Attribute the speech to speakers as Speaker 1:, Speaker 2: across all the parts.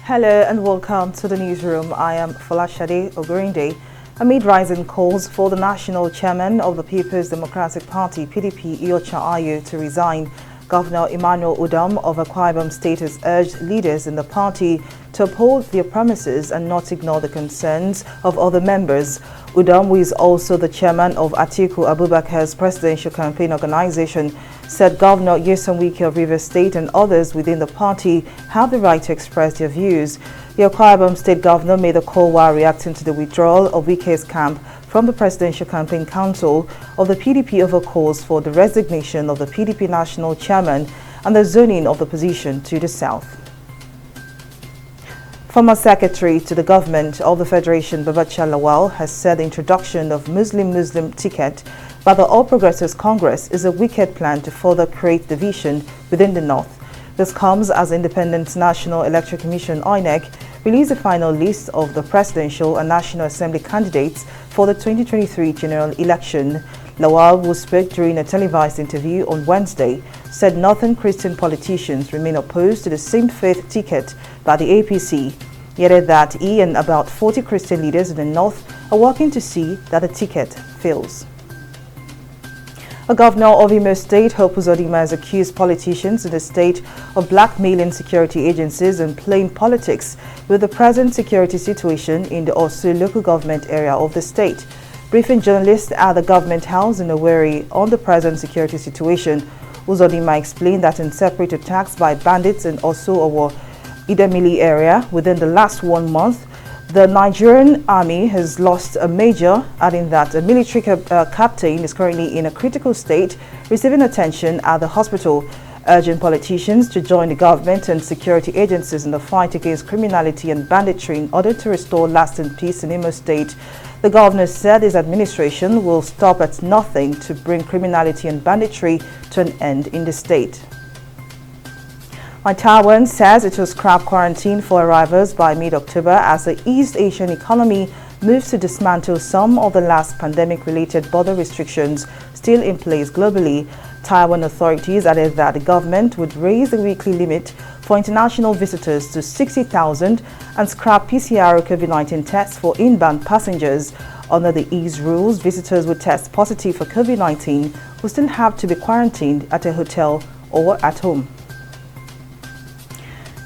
Speaker 1: Hello and welcome to the newsroom. I am Folashade Ogurinde. Amid rising calls for the national chairman of the People's Democratic Party, PDP, Iyorchia Ayu, to resign, Governor Emmanuel Udom of Akwa Ibom State has urged leaders in the party to uphold their promises and not ignore the concerns of other members. Udom, who is also the chairman of Atiku Abubakar's presidential campaign organization, said Governor Nyesom Wike of Rivers State and others within the party have the right to express their views. The Akwa Ibom State governor made the call while reacting to the withdrawal of Wike's camp from the Presidential Campaign Council of the PDP over calls for the resignation of the PDP national chairman and the zoning of the position to the south. Former Secretary to the Government of the Federation, Babacha Lawal, has said the introduction of Muslim ticket by the All Progressives Congress is a wicked plan to further create division within the North. This comes as Independent National Electoral Commission (INEC) released the final list of the presidential and National Assembly candidates for the 2023 general election. Lawal, who spoke during a televised interview on Wednesday, said Northern Christian politicians remain opposed to the same-faith ticket by the APC. He added that he and about 40 Christian leaders in the North are working to see that the ticket fails. A governor of Imo State, Hope Uzodinma, has accused politicians in the state of blackmailing security agencies and playing politics with the present security situation in the Osu local government area of the state. Briefing journalists at the government house in Owerri on the present security situation, Uzodinma explained that in separate attacks by bandits in Osu or Idemili area within the last 1 month, the Nigerian army has lost a major, adding that a military captain is currently in a critical state, receiving attention at the hospital, urging politicians to join the government and security agencies in the fight against criminality and banditry in order to restore lasting peace in Imo State. The governor said his administration will stop at nothing to bring criminality and banditry to an end in the state. Taiwan says it will scrap quarantine for arrivals by mid-October as the East Asian economy moves to dismantle some of the last pandemic-related border restrictions still in place globally. Taiwan authorities added that the government would raise the weekly limit for international visitors to 60,000 and scrap PCR COVID-19 tests for inbound passengers. Under the ease rules, visitors who test positive for COVID-19 will still have to be quarantined at a hotel or at home.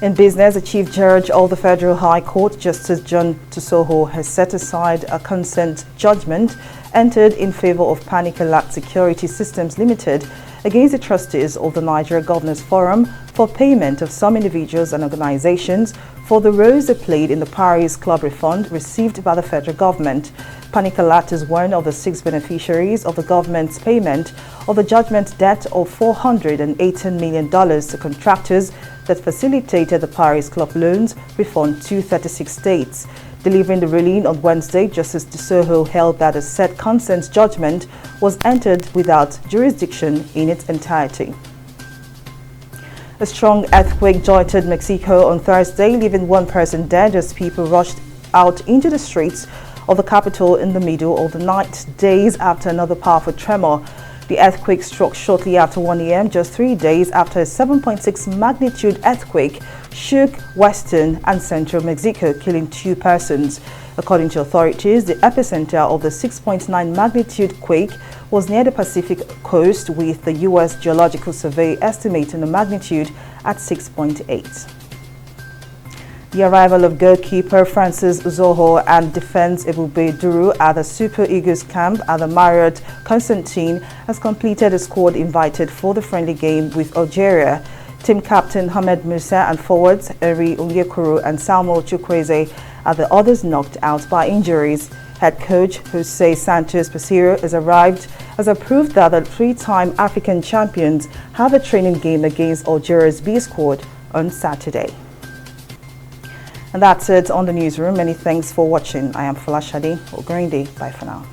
Speaker 1: In business, the Chief Judge of the Federal High Court, Justice John Tusoho, has set aside a consent judgment entered in favor of Panic Alert Security Systems Limited against the trustees of the Nigeria Governors Forum for payment of some individuals and organizations for the roles they played in the Paris Club refund received by the federal government. Panic Alert is one of the 6 beneficiaries of the government's payment of the judgment debt of $418 million to contractors that facilitated the Paris Club loans refund to 36 states. Delivering the ruling on Wednesday, Justice Tusoho held that a said consent judgment was entered without jurisdiction in its entirety. A strong earthquake jolted Mexico on Thursday, leaving 1 person dead as people rushed out into the streets of the capital in the middle of the night, days after another powerful tremor. The earthquake struck shortly after 1 a.m., just 3 days after a 7.6 magnitude earthquake shook western and central Mexico, killing 2 persons. According to authorities, the epicenter of the 6.9 magnitude quake was near the Pacific coast, with the U.S. Geological Survey estimating the magnitude at 6.8. The arrival of goalkeeper Francis Uzoho and defense Ebube Duru at the Super Eagles camp at the Marriott Constantine has completed the squad invited for the friendly game with Algeria. Team captain Hamed Musa and forwards Eri Onyekuru and Samuel Chukwueze are the others knocked out by injuries. Head coach Jose Santos Pesiro has arrived as a proof that the 3-time African champions have a training game against Algeria's B squad on Saturday. And that's it on the newsroom. Many thanks for watching. I am Folashade Ogurinde. Bye for now.